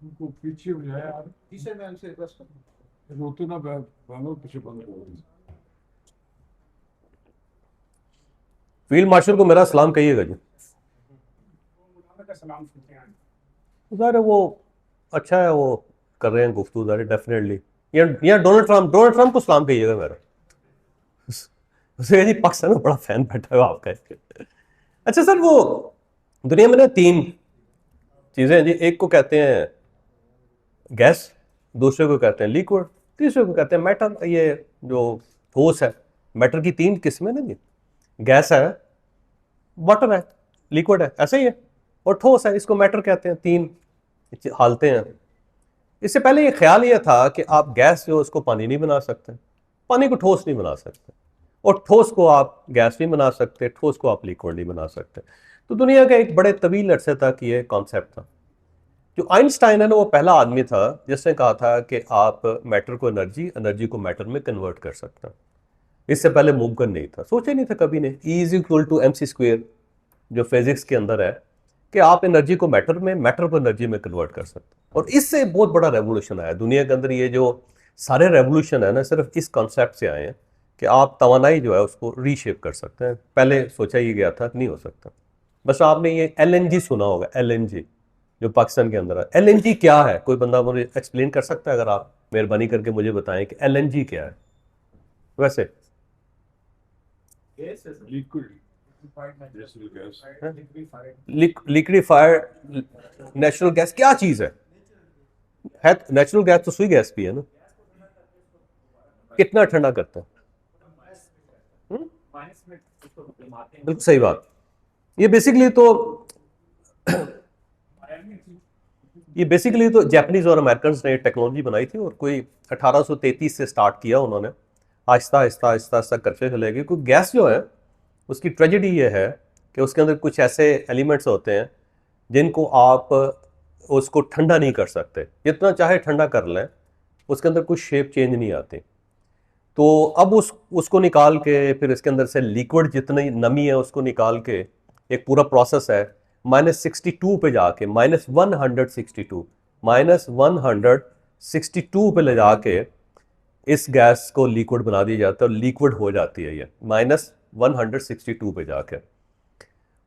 उनको पीछे हो जाए यार। तीसरे मैं उनसे रिक्वेस्ट करूँ। रोते ना भागो, पीछे बंद करो। फील्ड मार्शल को मेरा सलाम कहिएगा जी। का सलाम सुनते हैं। ज़ाहिर है वो अच्छा है, वो कर रहे हैं गुफ्तगू, ज़ाहिर डेफिनेटली। या डोनाल्ड ट्रम्प को सलाम कहिएगा मेरा। उसे जी पाकिस्तान में बड़ा फैन बैठा हुआ आपका। अच्छा सर, वो दुनिया में ना 3 चीज़ें हैं जी। एक को कहते हैं गैस, दूसरे को कहते हैं लिक्विड, तीसरे को कहते हैं मैटर। ये जो ठोस है, मैटर की 3 किस्में ना जी। गैस है, वाटर है, लिक्विड है, ऐसे ही है। और ठोस है, इसको मैटर कहते हैं। 3 हालतें हैं। इससे पहले ये ख्याल ये था कि आप गैस जो उसको पानी नहीं बना सकते, पानी को ठोस नहीं बना सकते, और ठोस को आप गैस नहीं बना सकते, ठोस को आप लिक्विड नहीं बना सकते। तो दुनिया का एक बड़े तवील अरसे तक ये कॉन्सेप्ट था। जो आइंस्टाइन है ना, वो पहला आदमी था जिसने कहा था कि आप मैटर को एनर्जी, एनर्जी को मैटर में कन्वर्ट कर सकते हैं। इससे पहले मुमकिन नहीं था, सोचा नहीं था कभी ने। E is equal to mc², जो फिजिक्स के अंदर है कि आप एनर्जी को मैटर में, मैटर को एनर्जी में कन्वर्ट कर सकते हैं। और इससे बहुत बड़ा रेवोल्यूशन आया दुनिया के अंदर। ये जो सारे रेवोल्यूशन है ना, सिर्फ इस कॉन्सेप्ट से आए हैं कि आप तवानाई जो है उसको रीशेप कर सकते हैं। पहले सोचा ही गया था नहीं हो सकता। बस आपने ये LNG सुना होगा, LNG जो पाकिस्तान के अंदर है। LNG क्या है, कोई बंदा मुझे एक्सप्लेन कर सकता है? अगर आप मेहरबानी करके मुझे बताएं कि LNG क्या है। वैसे लिक्विड लिक्विफाइड नेचुरल गैस क्या चीज है? नेचुरल गैस तो सुई गैस भी है ना। कितना ठंडा करता है? बिल्कुल सही बात। ये बेसिकली तो जापानीज और अमेरिकन ने टेक्नोलॉजी बनाई थी, और कोई 1833 से स्टार्ट किया उन्होंने। आहिस्ता आहिस्ता आहिस्ता आहिस्ता करते चले गए। क्योंकि गैस जो है उसकी ट्रेजेडी ये है कि उसके अंदर कुछ ऐसे एलिमेंट्स होते हैं जिनको आप उसको ठंडा नहीं कर सकते। जितना चाहे ठंडा कर लें, उसके अंदर कुछ शेप चेंज नहीं आती। तो अब उसको निकाल के फिर इसके अंदर से लिक्विड जितनी नमी है उसको निकाल के एक पूरा प्रोसेस है। -62 पे जाके, -162 पे ले जाके इस गैस को लिक्विड बना दिया जाता है, और लिक्विड हो जाती है ये -162 पे जाके।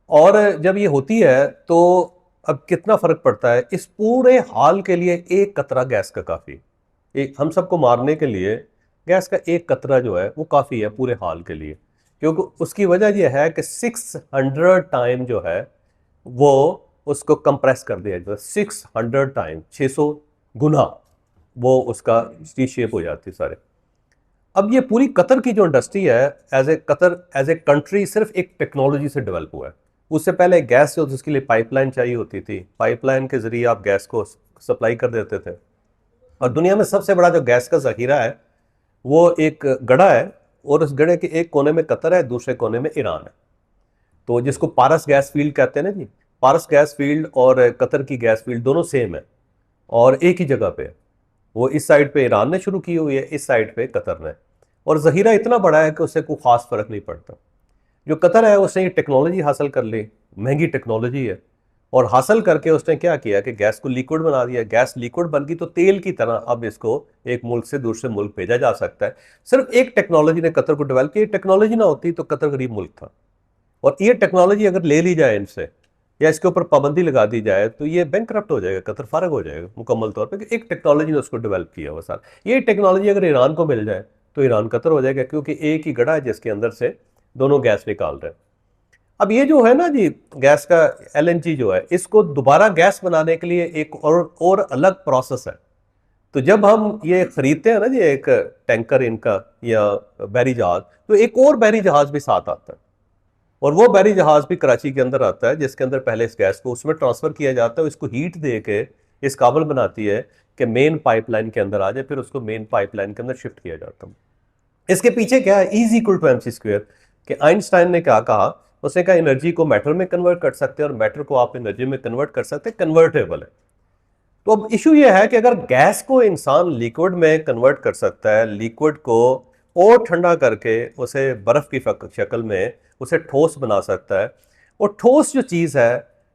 और जब ये होती है तो अब कितना फर्क पड़ता है इस पूरे हाल के लिए। एक कतरा गैस का काफ़ी, एक हम सबको मारने के लिए गैस का एक कतरा जो है वो काफ़ी है पूरे हाल के लिए। क्योंकि उसकी वजह यह है कि 600 टाइम जो है वो उसको कंप्रेस कर दिया जाता है। 600 टाइम, 600 गुना वो उसका शेप हो जाती है सारे। अब ये पूरी कतर की जो इंडस्ट्री है, एज ए कंट्री सिर्फ एक टेक्नोलॉजी से डेवलप हुआ है। उससे पहले गैस जो उसके लिए पाइपलाइन चाहिए होती थी, पाइपलाइन के जरिए आप गैस को सप्लाई कर देते थे। और दुनिया में सबसे बड़ा जो गैस का जखीरा है वो एक गड़ा है, और उस गड़े के एक कोने में कतर है, दूसरे कोने में ईरान है। तो जिसको पारस गैस फील्ड कहते हैं ना जी, पारस गैस फील्ड और कतर की गैस फील्ड दोनों सेम है और एक ही जगह पे है। वो इस साइड पे ईरान ने शुरू की हुई है, इस साइड पे कतर ने। और जहीरा इतना बड़ा है कि उससे कोई खास फर्क नहीं पड़ता। जो कतर है उसने ये टेक्नोलॉजी हासिल कर ली, महंगी टेक्नोलॉजी है, और हासिल करके उसने क्या किया कि गैस को लिक्विड बना दिया। गैस लिक्विड बन गई तो तेल की तरह अब इसको एक मुल्क से दूसरे मुल्क भेजा जा सकता है। सिर्फ एक टेक्नोलॉजी ने कतर को डेवलप किया। टेक्नोलॉजी ना होती तो कतर गरीब मुल्क था। और ये टेक्नोलॉजी अगर ले ली जाए इनसे, या इसके ऊपर पाबंदी लगा दी जाए, तो ये बैंकरप्ट हो जाएगा, कतर फारग हो जाएगा मुकम्मल तौर पे। एक टेक्नोलॉजी ने उसको डेवलप किया हुआ साल। ये टेक्नोलॉजी अगर ईरान को मिल जाए तो ईरान कतर हो जाएगा, क्योंकि एक ही गड़ा है जिसके अंदर से दोनों गैस निकाल रहे हैं। अब ये जो है ना जी गैस का LNG जो है, इसको दोबारा गैस बनाने के लिए एक और अलग प्रोसेस है। तो जब हम ये खरीदते हैं ना जी एक टैंकर इनका या बहरी जहाज, तो एक और बहरी जहाज भी साथ आता है, और वो बहरी जहाज भी कराची के अंदर आता है, जिसके अंदर पहले इस गैस को उसमें ट्रांसफर किया जाता है। इसको हीट दे के इस काबिल बनाती है कि मेन पाइपलाइन के अंदर आ जाए, फिर उसको मेन पाइपलाइन के अंदर शिफ्ट किया जाता है। इसके पीछे क्या है? E = mc²। कि आइंस्टाइन ने क्या कहा? उसने कहा एनर्जी को मैटर में कन्वर्ट कर सकते हैं, और मैटर को आप एनर्जी में कन्वर्ट कर सकते हैं, कन्वर्टेबल है। तो अब इशू ये है कि अगर गैस को इंसान लिक्विड में कन्वर्ट कर सकता है, लिक्विड को और ठंडा करके उसे बर्फ की शक्ल में उसे ठोस बना सकता है, और ठोस जो चीज़ है